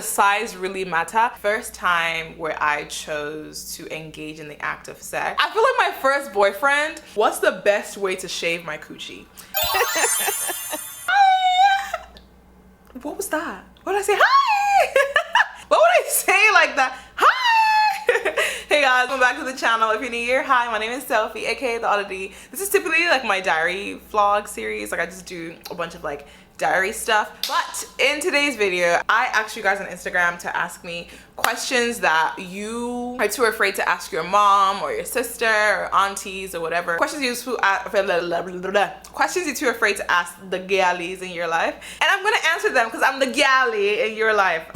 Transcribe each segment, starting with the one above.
Size really matter. First time where I chose to engage in the act of sex. I feel like my first boyfriend, what's the best way to shave my coochie? What was that? What did I say? Hi! What would I say like that? Hi! Hey guys, welcome back to the channel. If you're new here, hi, my name is Sofi, aka the Odditty. This is typically like my diary vlog series. Like I just do a bunch of like diary stuff. But in today's video, I asked you guys on Instagram to ask me questions that you are too afraid to ask your mom or your sister or aunties or whatever. Questions you're too afraid to ask the girlies in your life. And I'm gonna answer them because I'm the galley in your life.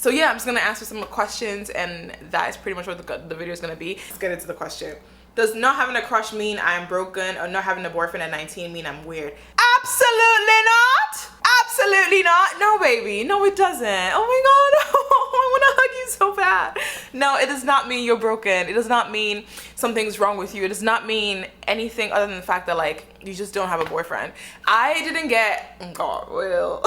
So yeah, I'm just gonna answer some questions and that is pretty much what the video is gonna be. Let's get into the question. Does not having a crush mean I'm broken, or not having a boyfriend at 19 mean I'm weird? Absolutely not! Absolutely not! No baby, no it doesn't. Oh my god, I wanna hug you so bad. No, it does not mean you're broken. It does not mean something's wrong with you. It does not mean anything other than the fact that like, you just don't have a boyfriend. I didn't get, God will.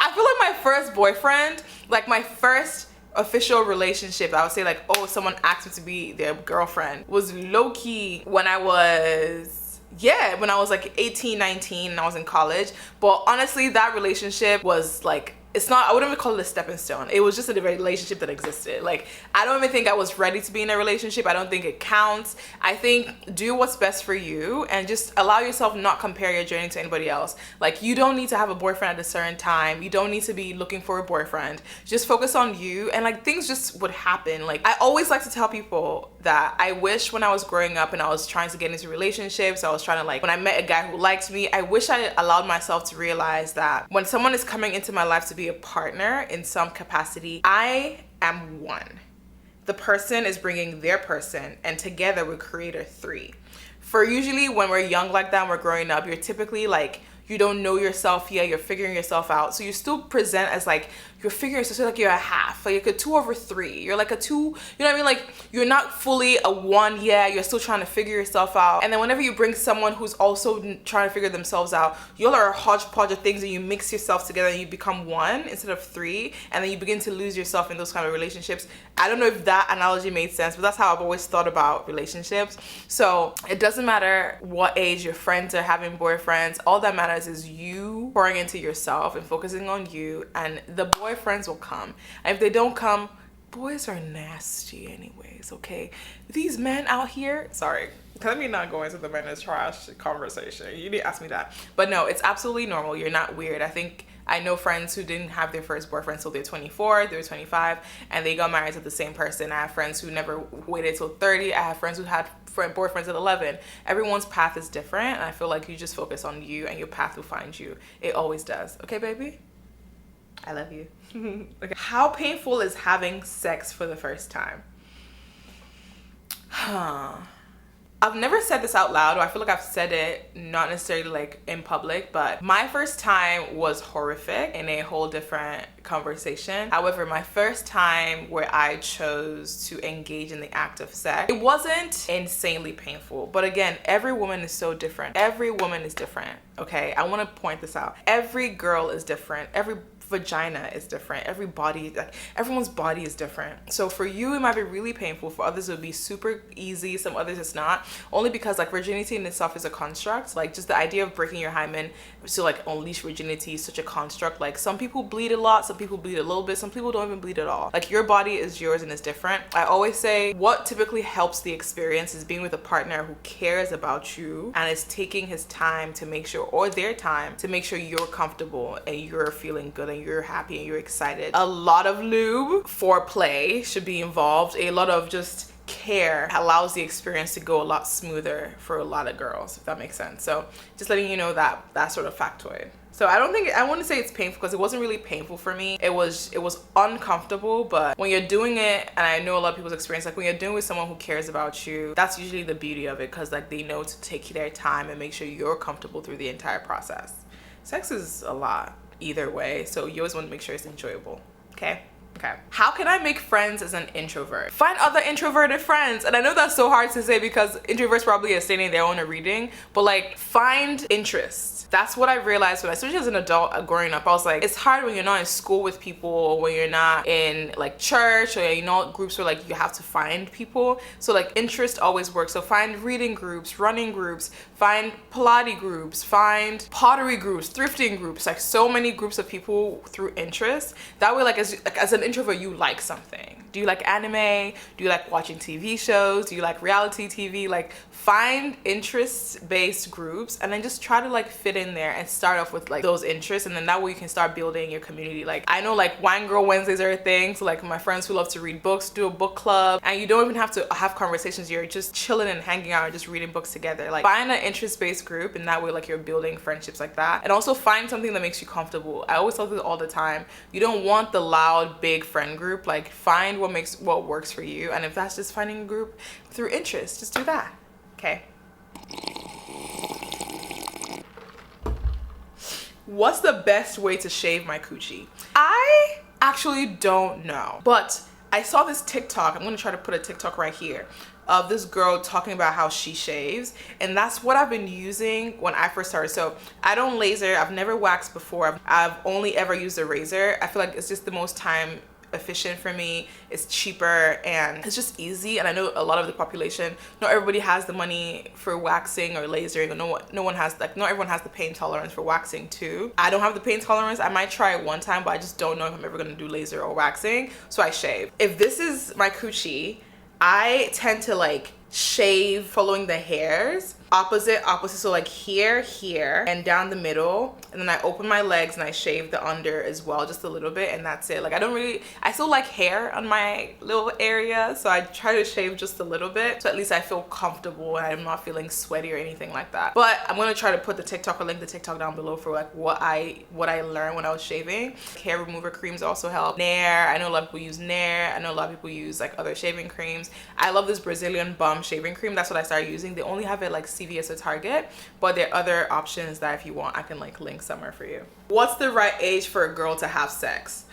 I feel like my first boyfriend, like my first official relationship, I would say like, oh, someone asked me to be their girlfriend, was low-key when I was, yeah, when I was like 18, 19 and I was in college. But honestly, that relationship was like, it's not, I wouldn't even call it a stepping stone. It was just a relationship that existed. Like, I don't even think I was ready to be in a relationship. I don't think it counts. I think do what's best for you and just allow yourself not compare your journey to anybody else. Like, you don't need to have a boyfriend at a certain time. You don't need to be looking for a boyfriend. Just focus on you and like things just would happen. Like, I always like to tell people that I wish when I was growing up and I was trying to get into relationships, I was trying to like, when I met a guy who liked me, I wish I allowed myself to realize that when someone is coming into my life to be a partner in some capacity, I am one. The person is bringing their person and together we create a three. For usually when we're young like that and we're growing up, you're typically like, you don't know yourself yet, you're figuring yourself out. So you still present as like, you're figuring yourself, so like you're a half, like a 2/3. You're like a 2, you know what I mean? Like you're not fully a 1 yet, you're still trying to figure yourself out. And then whenever you bring someone who's also trying to figure themselves out, y'all are a hodgepodge of things and you mix yourself together and you become 1 instead of 3. And then you begin to lose yourself in those kind of relationships. I don't know if that analogy made sense, but that's how I've always thought about relationships. So it doesn't matter what age your friends are having boyfriends, all that matters is you pouring into yourself and focusing on you, and the boyfriends will come. And if they don't come, boys are nasty anyways, okay? These men out here, sorry, let me not go into the men is trash conversation. You didn't ask me that. But no, it's absolutely normal. You're not weird. I know friends who didn't have their first boyfriend till they're 24, they're 25, and they got married to the same person. I have friends who never waited till 30. I have friends who had boyfriends at 11. Everyone's path is different, and I feel like you just focus on you and your path will find you. It always does. Okay, baby? I love you. Okay. How painful is having sex for the first time? I've never said this out loud, or I feel like I've said it not necessarily like in public, but my first time was horrific in a whole different conversation. However, my first time where I chose to engage in the act of sex, it wasn't insanely painful. But again, every woman is so different. Every woman is different, okay? I want to point this out. Every girl is different. Every vagina is different. Every body, like everyone's body is different. So for you, it might be really painful. For others, it would be super easy. Some others it's not. Only because like virginity in itself is a construct. Like just the idea of breaking your hymen to like unleash virginity is such a construct. Like some people bleed a lot, some people bleed a little bit, some people don't even bleed at all. Like your body is yours and it's different. I always say what typically helps the experience is being with a partner who cares about you and is taking his time to make sure, or their time to make sure you're comfortable and you're feeling good and you're happy and you're excited. A lot of lube, foreplay should be involved. A lot of just care allows the experience to go a lot smoother for a lot of girls, if that makes sense. So just letting you know that sort of factoid. So I wouldn't say it's painful because it wasn't really painful for me. It was uncomfortable, but when you're doing it, and I know a lot of people's experience, like when you're doing it with someone who cares about you, that's usually the beauty of it, because like they know to take their time and make sure you're comfortable through the entire process. Sex is a lot either way, so you always want to make sure it's enjoyable. Okay. Okay. How can I make friends as an introvert? Find other introverted friends. And I know that's so hard to say because introverts probably are stating their own or reading, but like find interests. That's what I realized when I, especially as an adult growing up, I was like, it's hard when you're not in school with people, or when you're not in like church, or you know, groups where like you have to find people. So like interest always works. So find reading groups, running groups, find Pilates groups, find pottery groups, thrifting groups, like so many groups of people through interest. That way, like as an introvert, you like something. Do you like anime? Do you like watching TV shows? Do you like reality TV? Like find interest-based groups and then just try to like fit in there and start off with like those interests, and then that way you can start building your community. Like I know like Wine Girl Wednesdays are a thing, so like my friends who love to read books do a book club, and you don't even have to have conversations. You're just chilling and hanging out and just reading books together. Like find an interest-based group, and that way like you're building friendships like that. And also find something that makes you comfortable. I always tell this all the time, you don't want the loud big friend group. Like find what works for you, and if that's just finding a group through interest, just do that. Okay. What's the best way to shave my coochie? I actually don't know, but I saw this TikTok. I'm gonna try to put a TikTok right here of this girl talking about how she shaves, and that's what I've been using when I first started. So I don't laser, I've never waxed before, I've only ever used a razor. I feel like it's just the most time efficient for me. It's cheaper and it's just easy. And I know a lot of the population, not everybody has the money for waxing or lasering, or not everyone has the pain tolerance for waxing too. I don't have the pain tolerance. I might try it one time, but I just don't know if I'm ever gonna do laser or waxing, so I shave. If this is my coochie, I tend to like shave following the hairs, opposite, so like here, and down the middle, and then I open my legs and I shave the under as well, just a little bit, and that's it. Like I still like hair on my little area, so I try to shave just a little bit, so at least I feel comfortable and I'm not feeling sweaty or anything like that. But I'm gonna try to put the TikTok or link the TikTok down below for like what I learned when I was shaving. Hair remover creams also help. Nair, I know a lot of people use Nair. I know a lot of people use like other shaving creams. I love this Brazilian Bum shaving cream. That's what I started using. They only have it like CVS or Target, but there are other options that if you want, I can like link somewhere for you. What's the right age for a girl to have sex?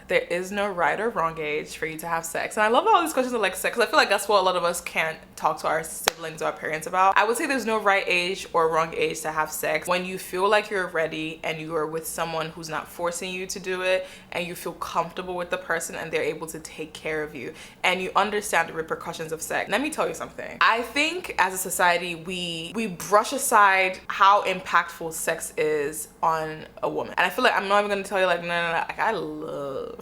There is no right or wrong age for you to have sex. And I love all these questions of like sex, because I feel like that's what a lot of us can't talk to our siblings or our parents about. I would say there's no right age or wrong age to have sex. When you feel like you're ready and you are with someone who's not forcing you to do it, and you feel comfortable with the person and they're able to take care of you, and you understand the repercussions of sex. Let me tell you something. I think as a society, we brush aside how impactful sex is on a woman. And I feel like I'm not even gonna tell you like, no, like I love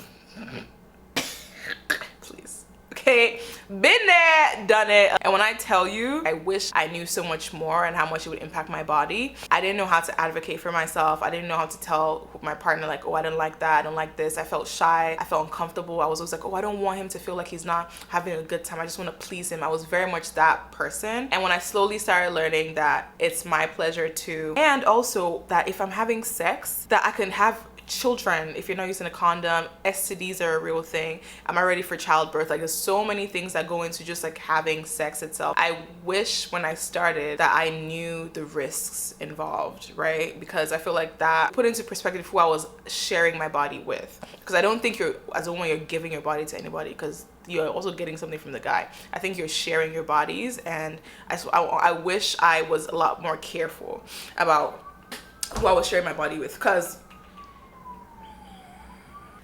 please, okay, been there, done it. And when I tell you, I wish I knew so much more and how much it would impact my body. I didn't know how to advocate for myself. I didn't know how to tell my partner like, oh, I don't like that, I don't like this. I felt shy, I felt uncomfortable. I was always like, oh, I don't want him to feel like he's not having a good time, I just want to please him. I was very much that person. And when I slowly started learning that it's my pleasure too, and also that if I'm having sex, that I can have children if you're not using a condom. STDs are a real thing. Am I ready for childbirth? Like there's so many things that go into just like having sex itself. I wish when I started that I knew the risks involved, right? Because I feel like that put into perspective who I was sharing my body with. Because I don't think you're, as a woman, you're giving your body to anybody, because you're also getting something from the guy. I think you're sharing your bodies, and I wish I was a lot more careful about who I was sharing my body with. Because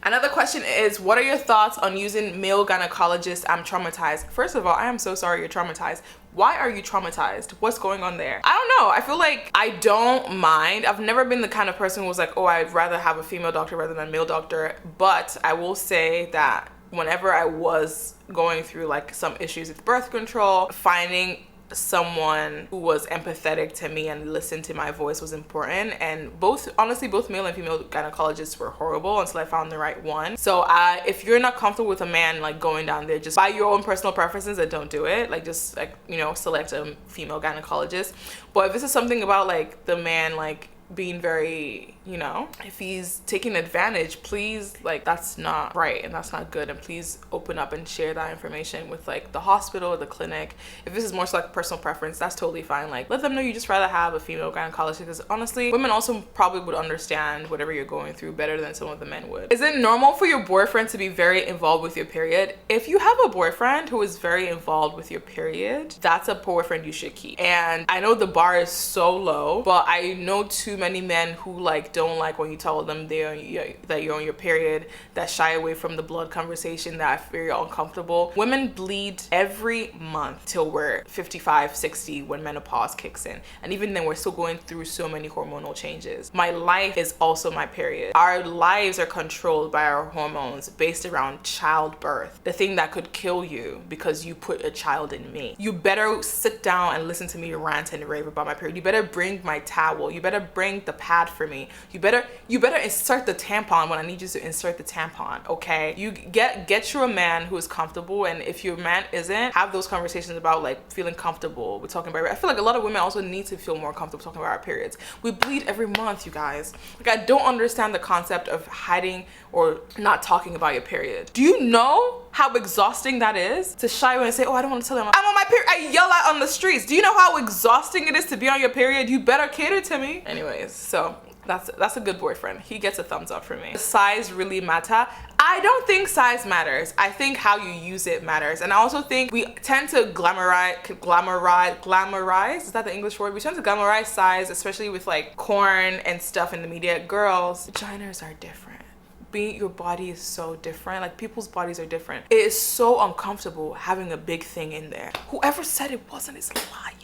another question is, what are your thoughts on using male gynecologists? I'm traumatized. First of all, I am so sorry you're traumatized. Why are you traumatized? What's going on there? I don't know. I feel like I don't mind. I've never been the kind of person who was like, oh, I'd rather have a female doctor rather than a male doctor. But I will say that whenever I was going through like some issues with birth control, finding someone who was empathetic to me and listened to my voice was important. And honestly both male and female gynecologists were horrible until I found the right one. So if you're not comfortable with a man like going down there just by your own personal preferences, then don't do it. Like just like, you know, select a female gynecologist. But if this is something about like the man like being very, you know, if he's taking advantage, please, like, that's not right and that's not good, and please open up and share that information with like the hospital or the clinic. If this is more so like personal preference, that's totally fine. Like, let them know you just rather have a female gynecologist, because honestly, women also probably would understand whatever you're going through better than some of the men would. Is it normal for your boyfriend to be very involved with your period? If you have a boyfriend who is very involved with your period, that's a boyfriend you should keep. And I know the bar is so low, but I know too many men who like don't like when you tell them that you're on your period, that shy away from the blood conversation, that I feel uncomfortable. Women bleed every month till we're 55, 60, when menopause kicks in, and even then we're still going through so many hormonal changes. My life is also my period. Our lives are controlled by our hormones based around childbirth, the thing that could kill you because you put a child in me. You better sit down and listen to me rant and rave about my period. You better bring my towel. You better bring the pad for me. You better insert the tampon when I need you to insert the tampon, okay? You get you a man who is comfortable, and if your man isn't, have those conversations about like feeling comfortable with talking about it. I feel like a lot of women also need to feel more comfortable talking about our periods. We bleed every month, you guys. Like, I don't understand the concept of hiding or not talking about your period. Do you know how exhausting that is? To shy away and say, oh, I don't want to tell them I'm on my period. I yell out on the streets. Do you know how exhausting it is to be on your period? You better cater to me. Anyways, so that's a good boyfriend. He gets a thumbs up for me. Does size really matter? I don't think size matters. I think how you use it matters. And I also think we tend to glamorize, is that the English word? We tend to glamorize size, especially with like corn and stuff in the media. Girls, vaginas are different. Your body is so different. Like, people's bodies are different. It is so uncomfortable having a big thing in there. Whoever said it wasn't is lying.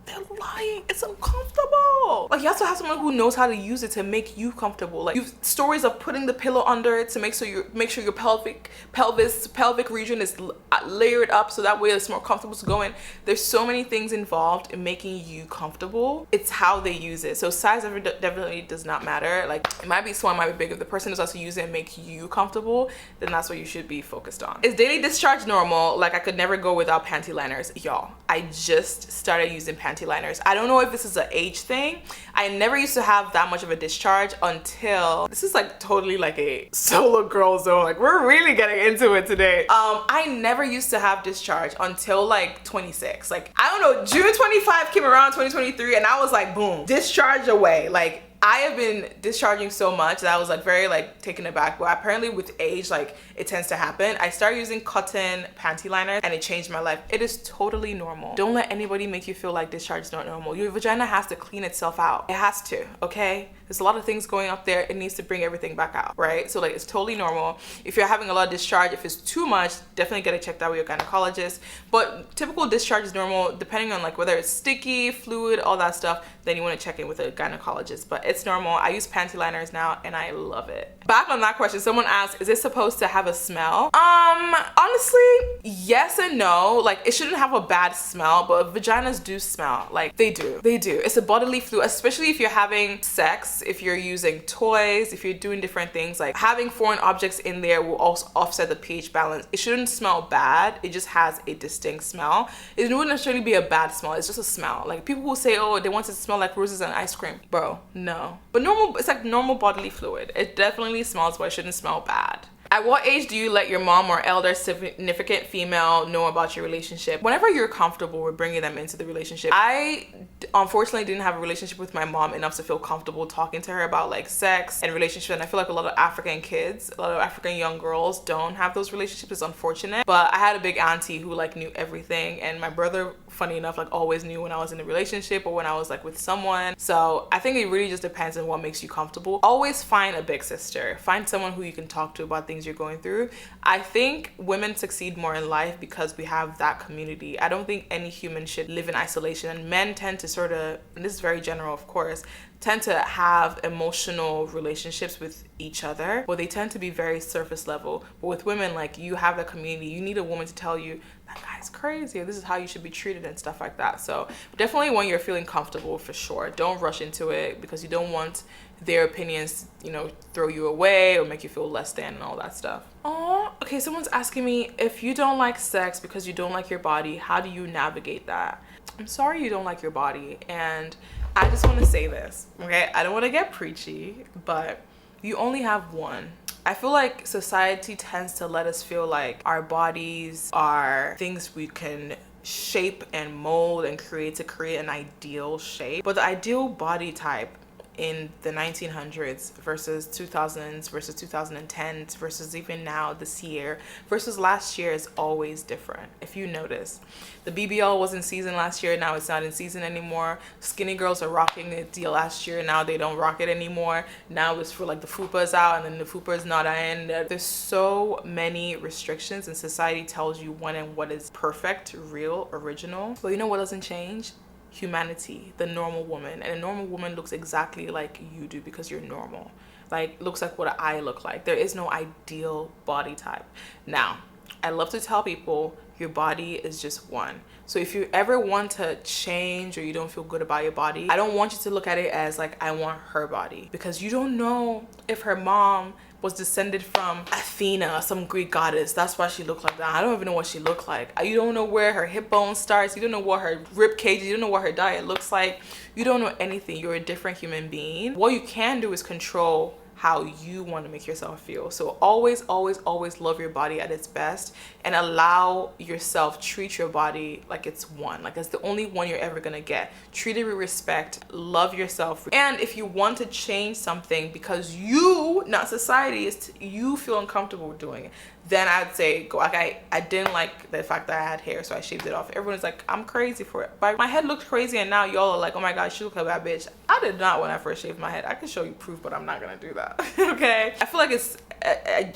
They're lying. It's uncomfortable. Like, you have to have someone who knows how to use it to make you comfortable. Like, you've stories of putting the pillow under it to make sure your pelvic region is layered up so that way it's more comfortable to go in. There's so many things involved in making you comfortable. It's how they use it. So size definitely does not matter. Like, it might be small, it might be big. If the person is also using it and make you comfortable, then that's what you should be focused on. Is daily discharge normal? Like, I could never go without panty liners. Y'all, I just started using panty liners. I don't know if this is an age thing. I never used to have that much of a discharge until, this is like totally like a solo girl zone. Like, we're really getting into it today. I never used to have discharge until like 26. Like, I don't know, June 25 came around 2023 and I was like, boom, discharge away. Like, I have been discharging so much that I was like very like taken aback, but apparently with age, like, it tends to happen. I started using cotton panty liners and it changed my life. It is totally normal. Don't let anybody make you feel like discharge is not normal. Your vagina has to clean itself out. It has to, okay? There's a lot of things going up there. It needs to bring everything back out, right? So like, it's totally normal. If you're having a lot of discharge, if it's too much, definitely get it checked out with your gynecologist. But typical discharge is normal, depending on like whether it's sticky, fluid, all that stuff, then you want to check in with a gynecologist. But it's normal. I use panty liners now and I love it. Back on that question, someone asked, is it supposed to have a smell? Honestly, yes and no. Like, it shouldn't have a bad smell, but vaginas do smell. Like, they do. It's a bodily fluid, especially if you're having sex, if you're using toys, if you're doing different things. Like, having foreign objects in there will also offset the pH balance. It shouldn't smell bad. It just has a distinct smell. It wouldn't necessarily be a bad smell. It's just a smell. Like, people who say, oh, they want it to smell like roses and ice cream. Bro, no. But normal, it's like normal bodily fluid. It definitely smells, but it shouldn't smell bad. At what age do you let your mom or elder significant female know about your relationship? Whenever you're comfortable with bringing them into the relationship. I unfortunately didn't have a relationship with my mom enough to feel comfortable talking to her about like sex and relationships, and I feel like a lot of African kids, a lot of African young girls don't have those relationships. It's unfortunate. But I had a big auntie who like knew everything, and my brother, funny enough, like always knew when I was in a relationship or when I was like with someone. So I think it really just depends on what makes you comfortable. Always find a big sister. Find someone who you can talk to about things you're going through. I think women succeed more in life because we have that community. I don't think any human should live in isolation, and men tend to sort of, and this is very general of course, tend to have emotional relationships with each other, but they tend to be very surface level. But with women, like, you have that community. You need a woman to tell you, that guy's crazy, or this is how you should be treated and stuff like that. So definitely when you're feeling comfortable, for sure, don't rush into it, because you don't want their opinions, you know, throw you away or make you feel less than and all that stuff. Oh, okay, someone's asking me, if you don't like sex because you don't like your body, how do you navigate that? I'm sorry you don't like your body, and I just want to say this, okay? I don't want to get preachy, but you only have one. I feel like society tends to let us feel like our bodies are things we can shape and mold and create to create an ideal shape. But the ideal body type in the 1900s versus 2000s versus 2010s versus even now this year versus last year is always different. If you notice, the BBL was in season last year, now it's not in season anymore. Skinny girls are rocking it last year, now they don't rock it anymore. Now it's for like the fupa's out and then the fupa's not in. There's so many restrictions and society tells you when and what is perfect, real, original. But you know what doesn't change? Humanity, the normal woman. And a normal woman looks exactly like you do because you're normal. Like, looks like what I look like. There is no ideal body type. Now, I love to tell people your body is just one. So if you ever want to change or you don't feel good about your body, I don't want you to look at it as like, I want her body, because you don't know if her mom was descended from Athena, some Greek goddess. That's why she looked like that. I don't even know what she looked like. You don't know where her hip bone starts. You don't know what her rib cage, you don't know what her diet looks like. You don't know anything. You're a different human being. What you can do is control how you want to make yourself feel. So always, always, always love your body at its best and allow yourself, treat your body like it's one, like it's the only one you're ever gonna get. Treat it with respect, love yourself. And if you want to change something because you, not society, you feel uncomfortable doing it, then I'd say go. Like I didn't like the fact that I had hair, so I shaved it off. Everyone's like, I'm crazy for it. But my head looked crazy, and now y'all are like, oh my god, she look like a bad bitch. I did not when I first shaved my head. I can show you proof, but I'm not gonna do that. Okay? I feel like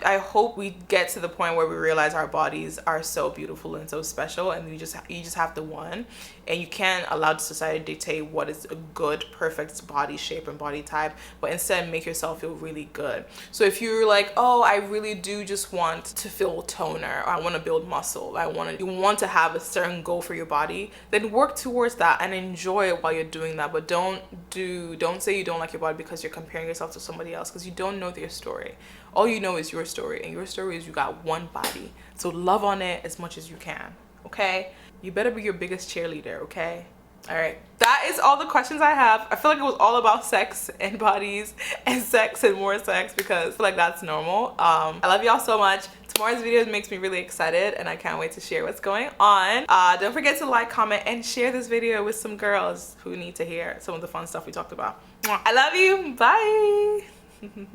I hope we get to the point where we realize our bodies are so beautiful and so special, and you just have the one, and you can't allow society to dictate what is a good, perfect body shape and body type, but instead make yourself feel really good. So if you're like, oh, I really do just want to feel toner, or I want to build muscle, you want to have a certain goal for your body, then work towards that and enjoy it while you're doing that. But don't say you don't like your body because you're comparing yourself to somebody else, because you don't know their story. All you know is your story, and your story is you got one body. So love on it as much as you can, okay? You better be your biggest cheerleader, okay? All right, that is all the questions I have. I feel like it was all about sex and bodies and sex and more sex, because I feel like that's normal. I love y'all so much. Tomorrow's video makes me really excited, and I can't wait to share what's going on. Don't forget to like, comment, and share this video with some girls who need to hear some of the fun stuff we talked about. I love you. Bye.